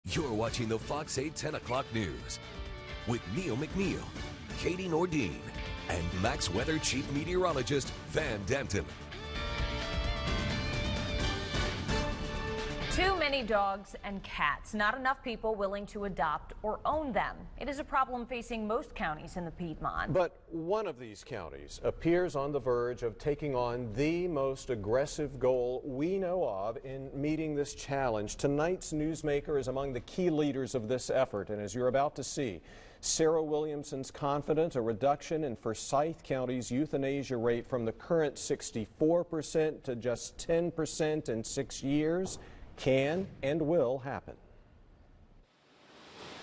You're watching the Fox 8 10 o'clock news with Neill McNeill, Katie Nordine, and Max Weather Chief Meteorologist Van Denton. Too many dogs and cats, not enough people willing to adopt or own them. It is a problem facing most counties in the Piedmont. But one of these counties appears on the verge of taking on the most aggressive goal we know of in meeting this challenge. Tonight's Newsmaker is among the key leaders of this effort, and as you're about to see, Sarah Williamson's confident a reduction in Forsyth County's euthanasia rate from the current 64% to just 10% in 6 years can and will happen.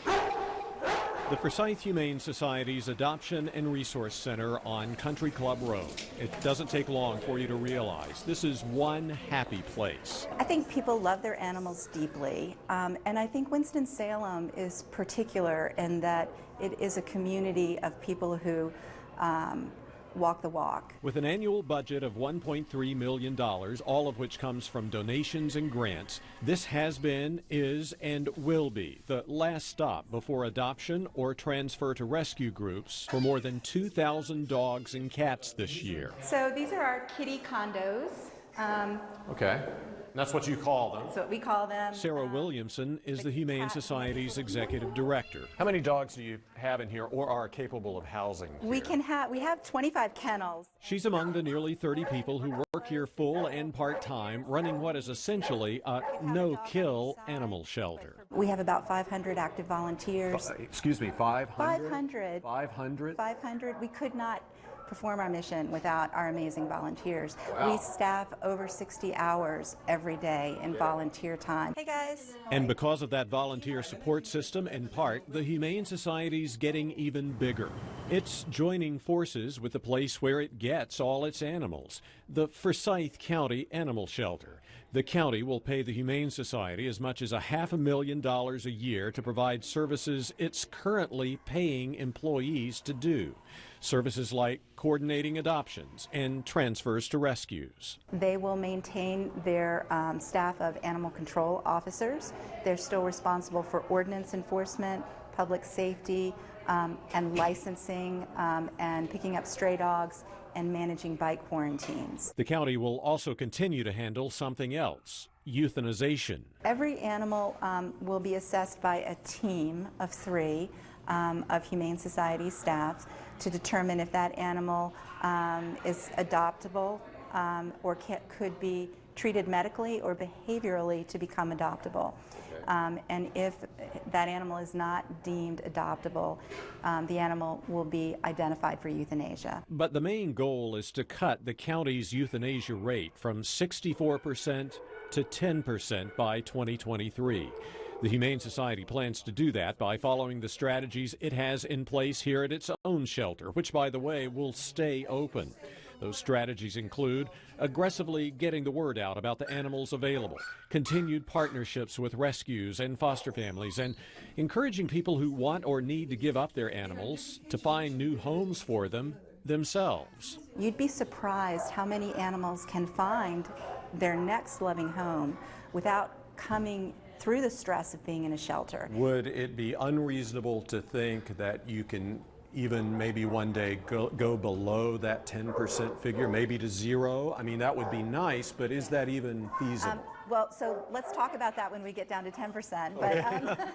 The Forsyth Humane Society's Adoption and Resource Center on Country Club Road. It doesn't take long for you to realize this is one happy place. I think people love their animals deeply, and I think Winston-Salem is particular in that it is a community of people who walk the walk. With an annual budget of $1.3 million, all of which comes from donations and grants, this has been, is, and will be the last stop before adoption or transfer to rescue groups for more than 2,000 dogs and cats this year. So these are our kitty condos. Okay. That's what you call them. That's what we call them. Sarah Williamson is the Humane Society's executive director. How many dogs do you have in here or are capable of housing here? We have 25 kennels. She's among the nearly 30 people who work here full and part-time, running what is essentially a no-kill animal shelter. We have about 500 active volunteers. Excuse me, 500? 500. 500? 500. We could not perform our mission without our amazing volunteers. Wow. We staff over 60 hours every day in volunteer time. Hey guys. And because of that volunteer support system, in part, the Humane Society's getting even bigger. It's joining forces with the place where it gets all its animals, the Forsyth County Animal Shelter. The county will pay the Humane Society as much as $500,000 a year to provide services it's currently paying employees to do. Services like coordinating adoptions and transfers to rescues. They will maintain their staff of animal control officers. They're still responsible for ordinance enforcement, public safety, and licensing, and picking up stray dogs and managing bike quarantines. The county will also continue to handle something else, euthanization. Every animal will be assessed by a team of 3 of Humane Society staff to determine if that animal is adoptable or could be treated medically or behaviorally to become adoptable. And if that animal is not deemed adoptable, the animal will be identified for euthanasia. But the main goal is to cut the county's euthanasia rate from 64% to 10% by 2023. The Humane Society plans to do that by following the strategies it has in place here at its own shelter, which, by the way, will stay open. Those strategies include aggressively getting the word out about the animals available, continued partnerships with rescues and foster families, and encouraging people who want or need to give up their animals to find new homes for them themselves. You'd be surprised how many animals can find their next loving home without coming through the stress of being in a shelter. Would it be unreasonable to think that you can even maybe one day go below that 10% figure, maybe to 0? I mean, that would be nice, but is that even feasible? Well, so let's talk about that when we get down to 10%. But,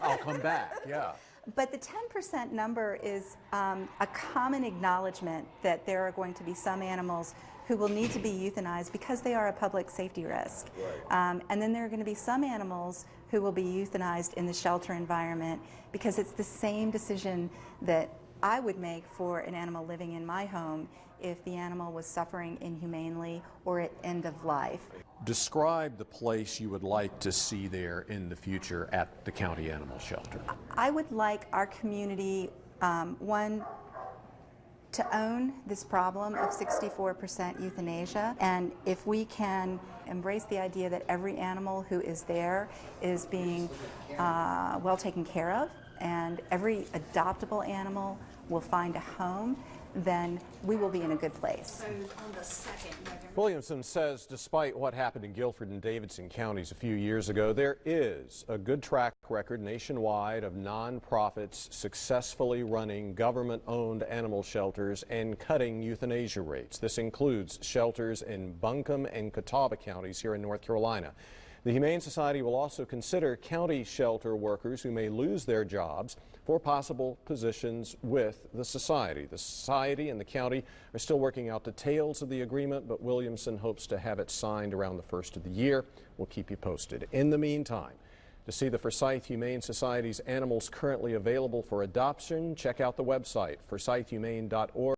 I'll come back, yeah. But the 10% number is a common acknowledgement that there are going to be some animals who will need to be euthanized because they are a public safety risk. Right. And then there are going to be some animals who will be euthanized in the shelter environment because it's the same decision that I would make for an animal living in my home if the animal was suffering inhumanely or at end of life. Describe the place you would like to see there in the future at the county animal shelter. I would like our community, one, to own this problem of 64% euthanasia, and if we can embrace the idea that every animal who is there is being well taken care of, and every adoptable animal will find a home, then we will be in a good place. So on the 2nd, November. Williamson says despite what happened in Guilford and Davidson counties a few years ago, there is a good track record nationwide of nonprofits successfully running government-owned animal shelters and cutting euthanasia rates. This includes shelters in Buncombe and Catawba counties here in North Carolina. The Humane Society will also consider county shelter workers who may lose their jobs for possible positions with the society. The society and the county are still working out details of the agreement, but Williamson hopes to have it signed around the first of the year. We'll keep you posted. In the meantime, to see the Forsyth Humane Society's animals currently available for adoption, check out the website, forsythhumane.org.